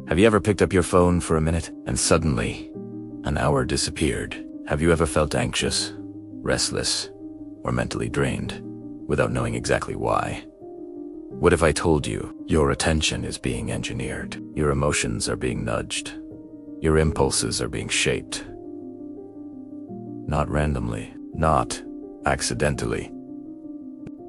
Have you ever picked up your phone for a minute and suddenly an hour disappeared? Have you ever felt anxious, restless, or mentally drained without knowing exactly why? What if I told you your attention is being engineered? Your emotions are being nudged. Your impulses are being shaped. Not randomly, not accidentally,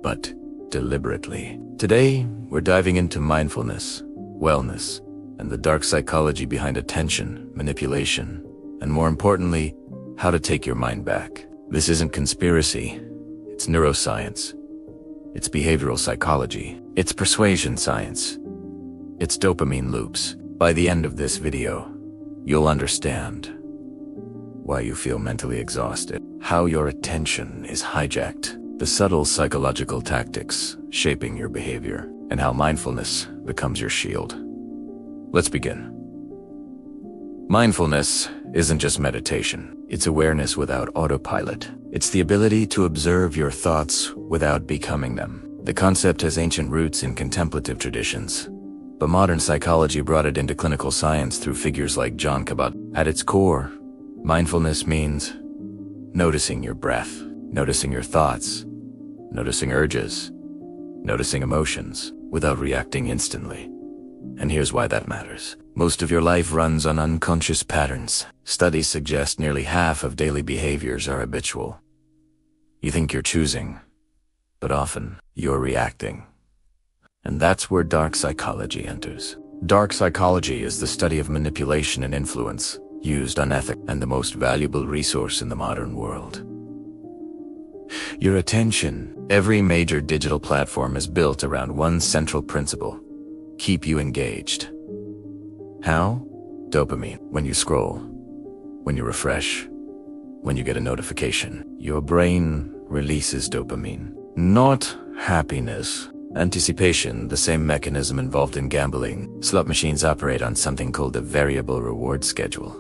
but deliberately. Today, we're diving into mindfulness, wellness, and the dark psychology behind attention, manipulation, and more importantly, how to take your mind back. This isn't conspiracy, it's neuroscience. It's behavioral psychology. It's persuasion science. It's dopamine loops. By the end of this video, you'll understand why you feel mentally exhausted, how your attention is hijacked, the subtle psychological tactics shaping your behavior, and how mindfulness becomes your shield. Let's begin. Mindfulness isn't just meditation. It's awareness without autopilot. It's the ability to observe your thoughts without becoming them. The concept has ancient roots in contemplative traditions, but modern psychology brought it into clinical science through figures like John Kabat. At its core, mindfulness means noticing your breath, noticing your thoughts, noticing urges, noticing emotions without reacting instantly. And here's why that matters. Most of your life runs on unconscious patterns. Studies suggest nearly half of daily behaviors are habitual. You think you're choosing, but often you're reacting. And that's where dark psychology enters. Dark psychology is the study of manipulation and influence, used unethically, and the most valuable resource in the modern world. Your attention. Every major digital platform is built around one central principle: keep you engaged. How? Dopamine. When you scroll, when you refresh, when you get a notification, your brain releases dopamine. Not happiness. Anticipation, the same mechanism involved in gambling. Slot machines operate on something called a variable reward schedule.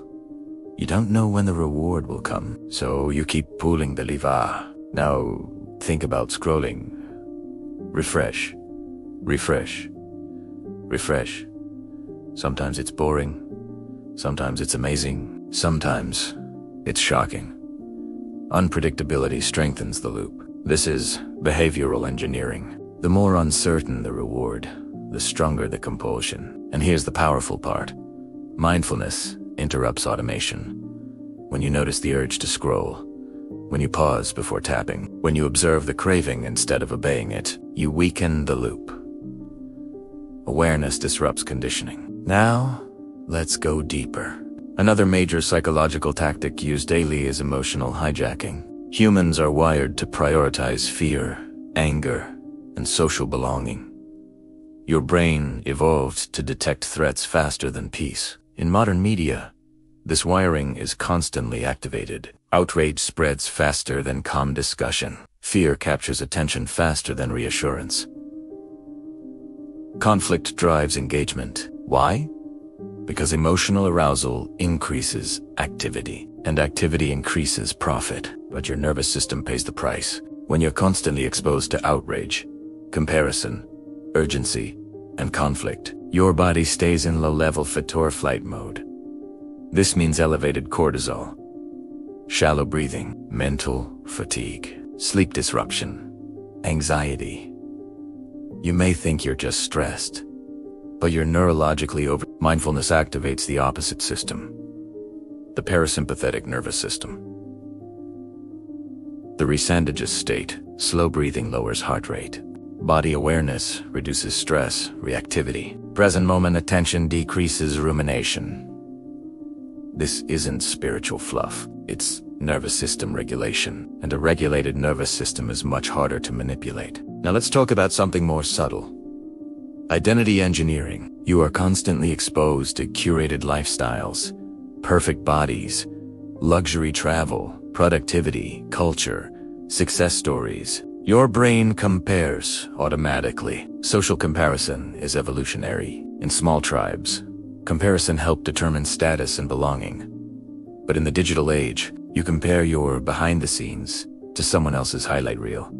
You don't know when the reward will come, so you keep pulling the lever. Now, think about scrolling. Refresh, refresh, refresh. Sometimes it's boring, sometimes it's amazing, sometimes it's shocking. Unpredictability strengthens the loop. This is behavioral engineering. The more uncertain the reward, the stronger the compulsion. And here's the powerful part. Mindfulness interrupts automation. When you notice the urge to scroll, when you pause before tapping, when you observe the craving instead of obeying it, you weaken the loop. Awareness disrupts conditioning. Now, let's go deeper. Another major psychological tactic used daily is emotional hijacking. Humans are wired to prioritize fear, anger, and social belonging. Your brain evolved to detect threats faster than peace. In modern media, this wiring is constantly activated. Outrage spreads faster than calm discussion. Fear captures attention faster than reassurance. Conflict drives engagement. Why? Because emotional arousal increases activity, and activity increases profit. But your nervous system pays the price. When you're constantly exposed to outrage, comparison, urgency, and conflict, your body stays in low-level fight-or-flight mode. This means elevated cortisol, shallow breathing, mental fatigue, sleep disruption, anxiety. You may think you're just stressed, but you're neurologically over. Mindfulness activates the opposite system, the parasympathetic nervous system. The resandageous state, slow breathing lowers heart rate. Body awareness reduces stress, reactivity. Present moment attention decreases rumination. This isn't spiritual fluff, it's nervous system regulation, and a regulated nervous system is much harder to manipulate. Now let's talk about something more subtle. Identity engineering. You are constantly exposed to curated lifestyles, perfect bodies, luxury travel, productivity, culture, success stories. Your brain compares automatically. Social comparison is evolutionary. In small tribes, comparison helped determine status and belonging. But in the digital age, you compare your behind the scenes to someone else's highlight reel.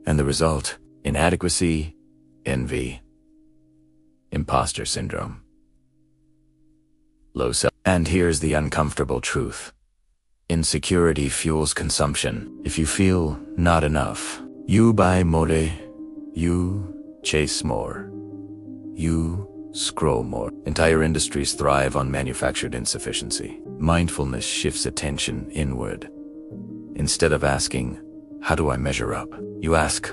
And the result? Inadequacy, envy, imposter syndrome. low self. And here's the uncomfortable truth. Insecurity fuels consumption. If you feel not enough, you buy more, you chase more, you scroll more. Entire industries thrive on manufactured insufficiency. Mindfulness shifts attention inward. Instead of asking, how do I measure up? You ask,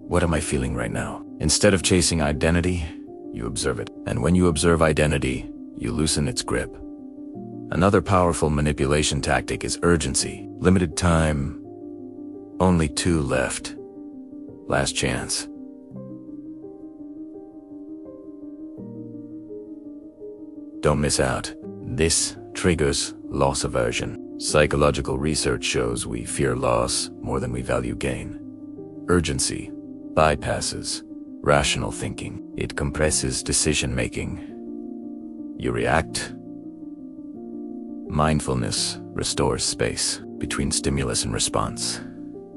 what am I feeling right now? Instead of chasing identity, you observe it. And when you observe identity, you loosen its grip. Another powerful manipulation tactic is urgency. Limited time, only 2 left. Last chance. Don't miss out. This triggers loss aversion. Psychological research shows we fear loss more than we value gain. Urgency bypasses rational thinking. It compresses decision-making. You react. Mindfulness restores space between stimulus and response.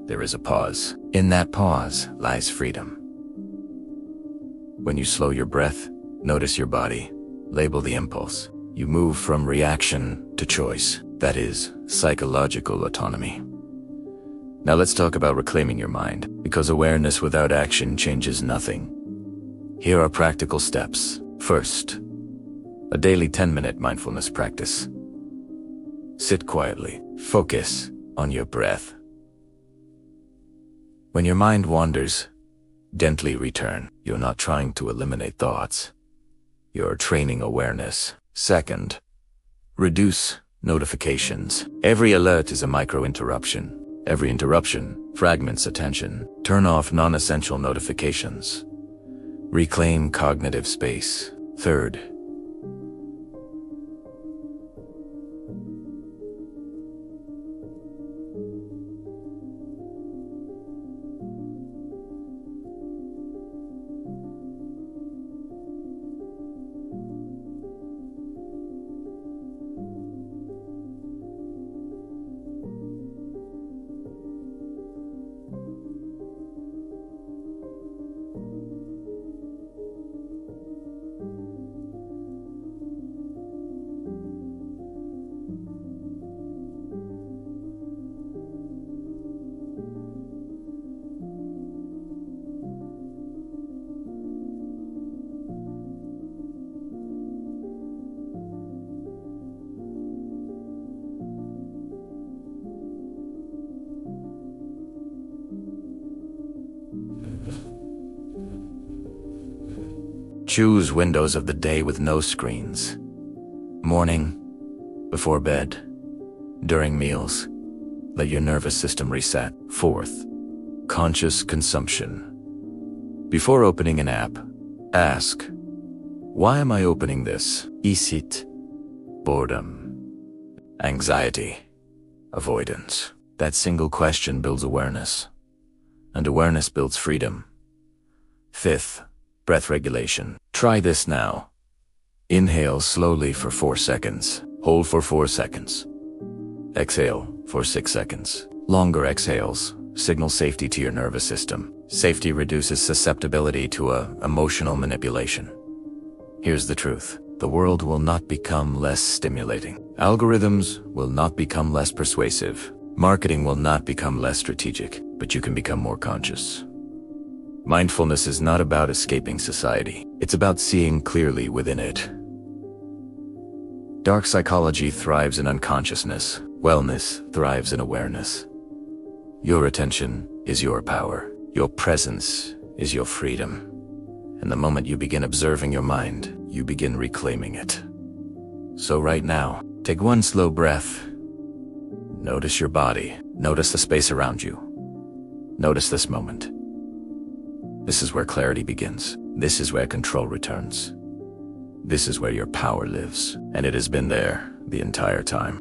There is a pause. In that pause lies freedom. When you slow your breath, notice your body, label the impulse. You move from reaction to choice. That is psychological autonomy. Now let's talk about reclaiming your mind, because awareness without action changes nothing. Here are practical steps. First, a daily 10-minute mindfulness practice. Sit quietly. Focus on your breath. When your mind wanders, gently return. You're not trying to eliminate thoughts. You're training awareness. Second, reduce notifications. Every alert is a micro-interruption. Every interruption fragments attention. Turn off non-essential notifications. Reclaim cognitive space. Third, choose windows of the day with no screens. Morning, before bed, during meals. Let your nervous system reset. Fourth, conscious consumption. Before opening an app, ask, why am I opening this? Is it boredom, anxiety, avoidance? That single question builds awareness, and awareness builds freedom. Fifth, breath regulation. Try this now. Inhale slowly for 4 seconds. Hold for 4 seconds. Exhale for 6 seconds. Longer exhales signal safety to your nervous system. Safety reduces susceptibility to emotional manipulation. Here's the truth. The world will not become less stimulating. Algorithms will not become less persuasive. Marketing will not become less strategic, but you can become more conscious. Mindfulness is not about escaping society. It's about seeing clearly within it. Dark psychology thrives in unconsciousness. Wellness thrives in awareness. Your attention is your power. Your presence is your freedom. And the moment you begin observing your mind, you begin reclaiming it. So right now, take 1 slow breath. Notice your body. Notice the space around you. Notice this moment. This is where clarity begins. This is where control returns. This is where your power lives, and it has been there the entire time.